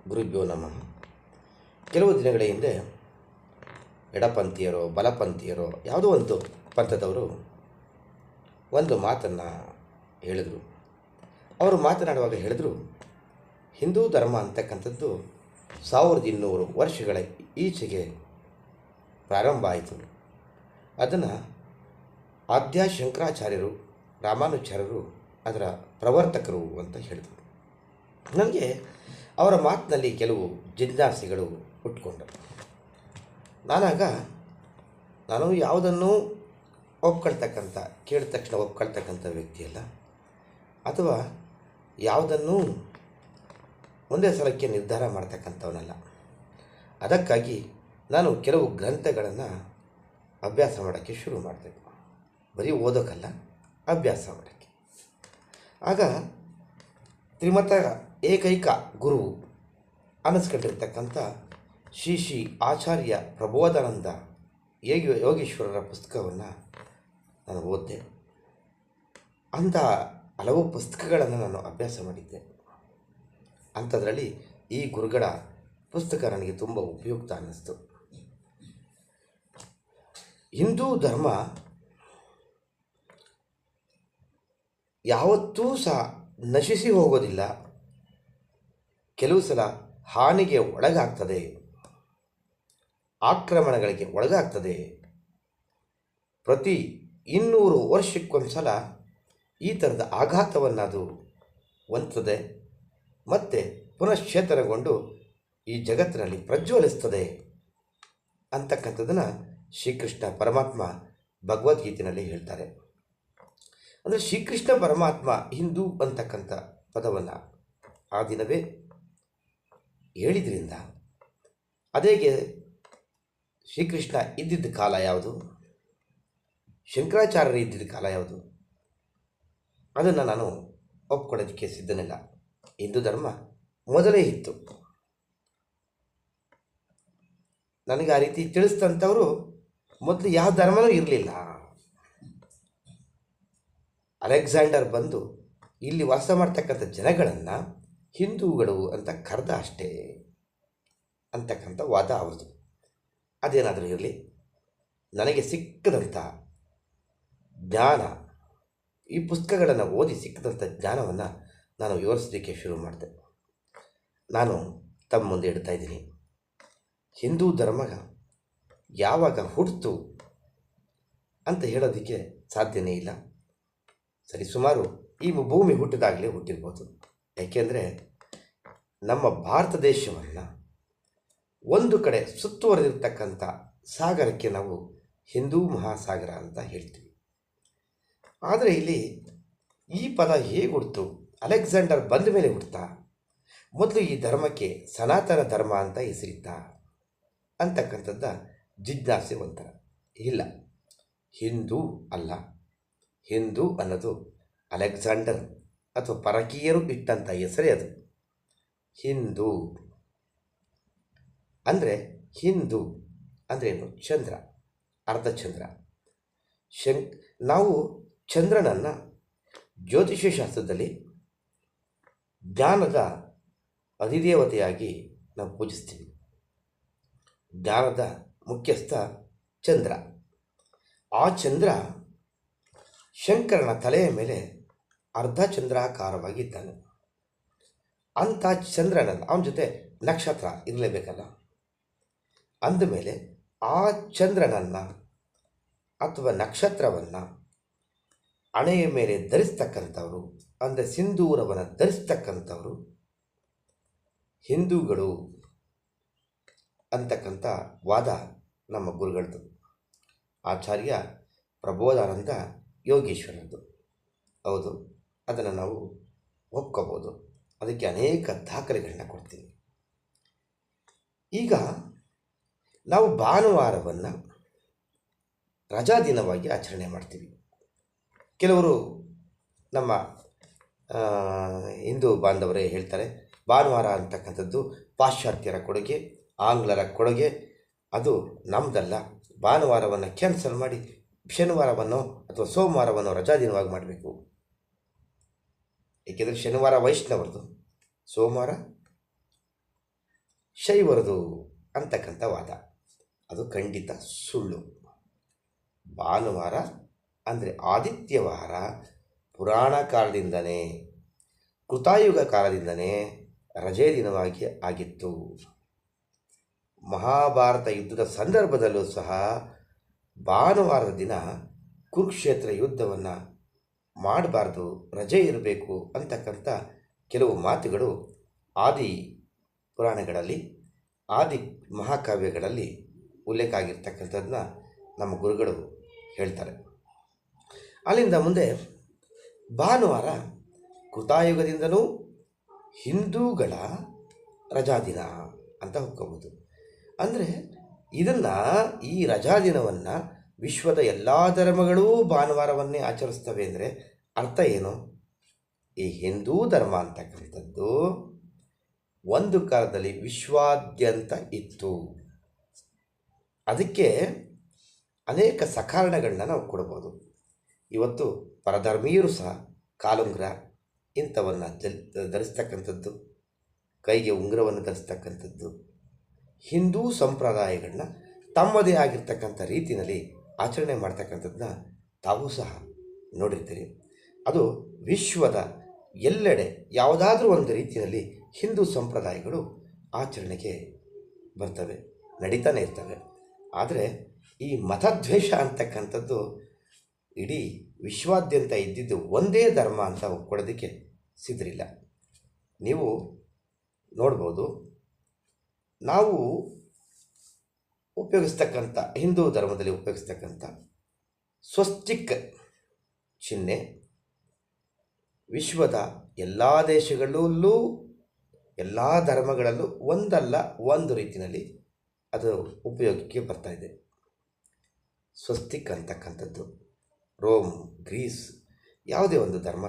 ಗುರುಭ್ಯೋ ನಮಃ. ಕೆಲವು ದಿನಗಳ ಹಿಂದೆ ಎಡಪಂಥೀಯರೋ ಬಲಪಂಥೀಯರೋ ಯಾವುದೋ ಒಂದು ಪಂಥದವರು ಒಂದು ಮಾತನ್ನು ಹೇಳಿದರು. ಅವರು ಮಾತನಾಡುವಾಗ ಹೇಳಿದರು, ಹಿಂದೂ ಧರ್ಮ ಅಂತಕ್ಕಂಥದ್ದು 1200 ವರ್ಷಗಳ ಈಚೆಗೆ ಪ್ರಾರಂಭ ಆಯಿತು. ಅದನ್ನು ಆದ್ಯ ಶಂಕರಾಚಾರ್ಯರು, ರಾಮಾನುಚಾರ್ಯರು ಅದರ ಪ್ರವರ್ತಕರು ಅಂತ ಹೇಳಿದರು. ನನಗೆ ಅವರ ಮಾತಿನಲ್ಲಿ ಕೆಲವು ಜಿಜ್ಞಾಸೆಗಳು ಹುಟ್ಕೊಂಡರು. ನಾನು ಯಾವುದನ್ನು ಒಪ್ಕೊಳ್ತಕ್ಕಂಥ, ಕೇಳಿದ ತಕ್ಷಣ ಒಪ್ಕೊಳ್ತಕ್ಕಂಥ ವ್ಯಕ್ತಿಯಲ್ಲ, ಅಥವಾ ಯಾವುದನ್ನು ಒಂದೇ ಸಲಕ್ಕೆ ನಿರ್ಧಾರ ಮಾಡ್ತಕ್ಕಂಥವನಲ್ಲ. ಅದಕ್ಕಾಗಿ ನಾನು ಕೆಲವು ಗ್ರಂಥಗಳನ್ನು ಅಭ್ಯಾಸ ಮಾಡೋಕ್ಕೆ ಶುರು ಮಾಡಿದೆ. ಬರೀ ಓದೋಕ್ಕಲ್ಲ, ಅಭ್ಯಾಸ ಮಾಡೋಕ್ಕೆ. ಆಗ ತ್ರಿಮತ ಏಕೈಕ ಗುರು ಅನ್ನಿಸ್ಕೊಂಡಿರ್ತಕ್ಕಂಥ ಶ್ರೀ ಆಚಾರ್ಯ ಪ್ರಬೋಧಾನಂದ ಯೋಗೀಶ್ವರರ ಪುಸ್ತಕವನ್ನು ನಾನು ಓದಿದೆ. ಅಂಥ ಹಲವು ಪುಸ್ತಕಗಳನ್ನು ನಾನು ಅಭ್ಯಾಸ ಮಾಡಿದ್ದೆ. ಅಂಥದ್ರಲ್ಲಿ ಈ ಗುರುಗಳ ಪುಸ್ತಕ ನನಗೆ ತುಂಬ ಉಪಯುಕ್ತ ಅನ್ನಿಸ್ತು. ಹಿಂದೂ ಧರ್ಮ ಯಾವತ್ತೂ ಸಹ ನಶಿಸಿ ಹೋಗೋದಿಲ್ಲ. ಕೆಲವು ಸಲ ಹಾನಿಗೆ ಒಳಗಾಗ್ತದೆ, ಆಕ್ರಮಣಗಳಿಗೆ ಒಳಗಾಗ್ತದೆ. ಪ್ರತಿ 200 ವರ್ಷಕ್ಕೊಂದು ಸಲ ಈ ಥರದ ಆಘಾತವನ್ನು ಅದು ಹೊಂದುತ್ತದೆ, ಮತ್ತು ಪುನಶ್ಚೇತನಗೊಂಡು ಈ ಜಗತ್ತಿನಲ್ಲಿ ಪ್ರಜ್ವಲಿಸ್ತದೆ ಅಂತಕ್ಕಂಥದ್ದನ್ನು ಶ್ರೀಕೃಷ್ಣ ಪರಮಾತ್ಮ ಭಗವದ್ಗೀತೆಯಲ್ಲಿ ಹೇಳ್ತಾರೆ. ಅಂದರೆ ಶ್ರೀಕೃಷ್ಣ ಪರಮಾತ್ಮ ಹಿಂದೂ ಅಂತಕ್ಕಂಥ ಪದವನ್ನು ಆ ದಿನವೇ ಹೇಳಿದ್ರಿಂದ, ಅದೇಗೆ ಶ್ರೀಕೃಷ್ಣ ಇದ್ದಿದ್ದ ಕಾಲ ಯಾವುದು, ಶಂಕರಾಚಾರ್ಯರು ಇದ್ದಿದ್ದ ಕಾಲ ಯಾವುದು, ಅದನ್ನು ನಾನು ಒಪ್ಕೊಳ್ಳೋದಕ್ಕೆ ಸಿದ್ಧನಿಲ್ಲ. ಹಿಂದೂ ಧರ್ಮ ಮೊದಲೇ ಇತ್ತು. ನನಗೆ ಆ ರೀತಿ ತಿಳಿಸ್ತಂಥವರು ಮೊದಲು ಯಾವ ಧರ್ಮನೂ ಇರಲಿಲ್ಲ. ಅಲೆಕ್ಸಾಂಡರ್ ಬಂದು ಇಲ್ಲಿ ವಾಸ ಮಾಡ್ತಕ್ಕಂಥ ಜನಗಳನ್ನು ಹಿಂದೂಗಳು ಅಂತ ಕರೆದ ಅಷ್ಟೇ ಅಂತಕ್ಕಂಥ ವಾದ ಅವ್ರದ್ದು. ಅದೇನಾದರೂ ಇರಲಿ, ನನಗೆ ಸಿಕ್ಕದಂಥ ಜ್ಞಾನ, ಈ ಪುಸ್ತಕಗಳನ್ನು ಓದಿ ಸಿಕ್ಕದಂಥ ಜ್ಞಾನವನ್ನು ನಾನು ವಿವರಿಸೋದಕ್ಕೆ ಶುರು ಮಾಡಿದೆ. ನಾನು ತಮ್ಮ ಮುಂದೆ ಇಡ್ತಾ ಇದ್ದೀನಿ. ಹಿಂದೂ ಧರ್ಮ ಯಾವಾಗ ಹುಟ್ಟಿತು ಅಂತ ಹೇಳೋದಕ್ಕೆ ಸಾಧ್ಯನೇ ಇಲ್ಲ. ಸರಿಸುಮಾರು ಈ ಭೂಮಿ ಹುಟ್ಟಿದಾಗಲೇ ಹುಟ್ಟಿರ್ಬೋದು. ಯಾಕೆಂದರೆ ನಮ್ಮ ಭಾರತ ದೇಶವನ್ನು ಒಂದು ಕಡೆ ಸುತ್ತುವರೆದಿರ್ತಕ್ಕಂಥ ಸಾಗರಕ್ಕೆ ನಾವು ಹಿಂದೂ ಮಹಾಸಾಗರ ಅಂತ ಹೇಳ್ತೀವಿ. ಆದರೆ ಇಲ್ಲಿ ಈ ಪದ ಹೇಗೆ ಹುಡ್ತು, ಅಲೆಕ್ಸಾಂಡರ್ ಬಂದ ಮೇಲೆ ಹುಡ್ತಾ, ಮೊದಲು ಈ ಧರ್ಮಕ್ಕೆ ಸನಾತನ ಧರ್ಮ ಅಂತ ಹೆಸರಿತ್ತ ಅಂತಕ್ಕಂಥದ್ದ ಜಿಜ್ಞಾಸೆ ಒಂಥರ. ಇಲ್ಲ, ಹಿಂದೂ ಅಲ್ಲ. ಹಿಂದೂ ಅನ್ನೋದು ಅಲೆಕ್ಸಾಂಡರ್ ಅಥವಾ ಪರಕೀಯರು ಇಟ್ಟಂಥ ಹೆಸರೇ ಅದು. ಹಿಂದೂ ಅಂದರೆ, ಹಿಂದೂ ಅಂದ್ರೇನು? ಚಂದ್ರ, ಅರ್ಧಚಂದ್ರ. ನಾವು ಚಂದ್ರನನ್ನು ಜ್ಯೋತಿಷ್ಯ ಶಾಸ್ತ್ರದಲ್ಲಿ ಜ್ಞಾನದ ಅಧಿದೇವತೆಯಾಗಿ ನಾವು ಪೂಜಿಸ್ತೀವಿ. ಜ್ಞಾನದ ಮುಖ್ಯಸ್ಥ ಚಂದ್ರ. ಆ ಚಂದ್ರ ಶಂಕರನ ತಲೆಯ ಮೇಲೆ ಅರ್ಧಚಂದ್ರಾಕಾರವಾಗಿದ್ದಾನೆ. ಅಂಥ ಚಂದ್ರನನ್ನು, ಅವನ ಜೊತೆ ನಕ್ಷತ್ರ ಇರಲೇಬೇಕಲ್ಲ. ಅಂದಮೇಲೆ ಆ ಚಂದ್ರನನ್ನು ಅಥವಾ ನಕ್ಷತ್ರವನ್ನು ಹಣೆಯ ಮೇಲೆ ಧರಿಸ್ತಕ್ಕಂಥವರು, ಅಂದರೆ ಸಿಂಧೂರವನ್ನು ಧರಿಸ್ತಕ್ಕಂಥವರು ಹಿಂದೂಗಳು ಅಂತಕ್ಕಂಥ ವಾದ ನಮ್ಮ ಗುರುಗಳದ್ದು. ಆಚಾರ್ಯ ಪ್ರಬೋಧಾನಂದ ಯೋಗೀಶ್ವರದ್ದು. ಹೌದು, ಅದನ್ನು ನಾವು ಒಪ್ಕೋಬೋದು. ಅದಕ್ಕೆ ಅನೇಕ ದಾಖಲೆಗಳನ್ನ ಕೊಡ್ತೀನಿ. ಈಗ ನಾವು ಭಾನುವಾರವನ್ನು ರಜಾ ದಿನವಾಗಿ ಆಚರಣೆ ಮಾಡ್ತೀವಿ. ಕೆಲವರು ನಮ್ಮ ಹಿಂದೂ ಬಾಂಧವರೇ ಹೇಳ್ತಾರೆ, ಭಾನುವಾರ ಅಂತಕ್ಕಂಥದ್ದು ಪಾಶ್ಚಾತ್ಯರ ಕೊಡುಗೆ, ಆಂಗ್ಲರ ಕೊಡುಗೆ, ಅದು ನಮ್ಮದಲ್ಲ. ಭಾನುವಾರವನ್ನು ಕ್ಯಾನ್ಸಲ್ ಮಾಡಿ ಶನಿವಾರವನ್ನು ಅಥವಾ ಸೋಮವಾರವನ್ನು ರಜಾ ದಿನವಾಗಿ ಮಾಡಬೇಕು. ಏಕೆಂದರೆ ಶನಿವಾರ ವೈಷ್ಣವರದು, ಸೋಮವಾರ ಶೈವರದು ಅಂತಕ್ಕಂಥ ವಾದ. ಅದು ಖಂಡಿತ ಸುಳ್ಳು. ಭಾನುವಾರ ಅಂದರೆ ಆದಿತ್ಯವಾರ ಪುರಾಣ ಕಾಲದಿಂದಲೇ, ಕೃತಾಯುಗ ಕಾಲದಿಂದಲೇ ರಜೆ ದಿನವಾಗಿ ಆಗಿತ್ತು. ಮಹಾಭಾರತ ಯುದ್ಧದ ಸಂದರ್ಭದಲ್ಲೂ ಸಹ ಭಾನುವಾರದ ದಿನ ಕುರುಕ್ಷೇತ್ರ ಯುದ್ಧವನ್ನು ಮಾಡಬಾರ್ದು, ರಜೆ ಇರಬೇಕು ಅಂತಕ್ಕಂಥ ಕೆಲವು ಮಾತುಗಳು ಆದಿ ಪುರಾಣಗಳಲ್ಲಿ, ಆದಿ ಮಹಾಕಾವ್ಯಗಳಲ್ಲಿ ಉಲ್ಲೇಖ ಆಗಿರ್ತಕ್ಕಂಥದ್ದನ್ನ ನಮ್ಮ ಗುರುಗಳು ಹೇಳ್ತಾರೆ. ಅಲ್ಲಿಂದ ಮುಂದೆ ಭಾನುವಾರ ಕೃತಾಯುಗದಿಂದಲೂ ಹಿಂದೂಗಳ ರಜಾದಿನ ಅಂತ ಒಪ್ಕೋಬೋದು. ಅಂದರೆ ಇದನ್ನು, ಈ ರಜಾದಿನವನ್ನು ವಿಶ್ವದ ಎಲ್ಲ ಧರ್ಮಗಳೂ ಭಾನುವಾರವನ್ನೇ ಆಚರಿಸ್ತವೆ ಅಂದರೆ ಅರ್ಥ ಏನು? ಈ ಹಿಂದೂ ಧರ್ಮ ಅಂತಕ್ಕಂಥದ್ದು ಒಂದು ಕಾಲದಲ್ಲಿ ವಿಶ್ವಾದ್ಯಂತ ಇತ್ತು. ಅದಕ್ಕೆ ಅನೇಕ ಸಕಾರಣಗಳನ್ನ ನಾವು ಕೊಡ್ಬೋದು. ಇವತ್ತು ಪರಧರ್ಮೀಯರು ಸಹ ಕಾಲುಂಗುರ ಇಂಥವನ್ನು ಧರಿಸ್ತಕ್ಕಂಥದ್ದು, ಕೈಗೆ ಉಂಗುರವನ್ನು ಧರಿಸ್ತಕ್ಕಂಥದ್ದು, ಹಿಂದೂ ಸಂಪ್ರದಾಯಗಳನ್ನ ತಮ್ಮದೇ ಆಗಿರ್ತಕ್ಕಂಥ ರೀತಿಯಲ್ಲಿ ಆಚರಣೆ ಮಾಡ್ತಕ್ಕಂಥದ್ದನ್ನ ತಾವೂ ಸಹ ನೋಡಿರ್ತೀರಿ. ಅದು ವಿಶ್ವದ ಎಲ್ಲೆಡೆ ಯಾವುದಾದ್ರೂ ಒಂದು ರೀತಿಯಲ್ಲಿ ಹಿಂದೂ ಸಂಪ್ರದಾಯಗಳು ಆಚರಣೆಗೆ ಬರ್ತವೆ, ನಡೀತಾನೆ ಇರ್ತವೆ. ಆದರೆ ಈ ಮತದ್ವೇಷ ಅಂತಕ್ಕಂಥದ್ದು ಇಡೀ ವಿಶ್ವಾದ್ಯಂತ ಇದ್ದಿದ್ದು ಒಂದೇ ಧರ್ಮ ಅಂತ ಒಪ್ಕೊಳ್ಳೋದಕ್ಕೆ ಸಿದ್ಧರಿಲ್ಲ. ನೀವು ನೋಡ್ಬೋದು, ನಾವು ಉಪಯೋಗಿಸ್ತಕ್ಕಂಥ, ಹಿಂದೂ ಧರ್ಮದಲ್ಲಿ ಉಪಯೋಗಿಸ್ತಕ್ಕಂಥ ಸ್ವಸ್ತಿಕ್ ಚಿಹ್ನೆ ವಿಶ್ವದ ಎಲ್ಲ ದೇಶಗಳಲ್ಲೂ, ಎಲ್ಲ ಧರ್ಮಗಳಲ್ಲೂ ಒಂದಲ್ಲ ಒಂದು ರೀತಿಯಲ್ಲಿ ಅದು ಉಪಯೋಗಕ್ಕೆ ಬರ್ತಾ ಇದೆ. ಸ್ವಸ್ತಿಕ್ ಅಂತಕ್ಕಂಥದ್ದು ರೋಮ್, ಗ್ರೀಸ್, ಯಾವುದೇ ಒಂದು ಧರ್ಮ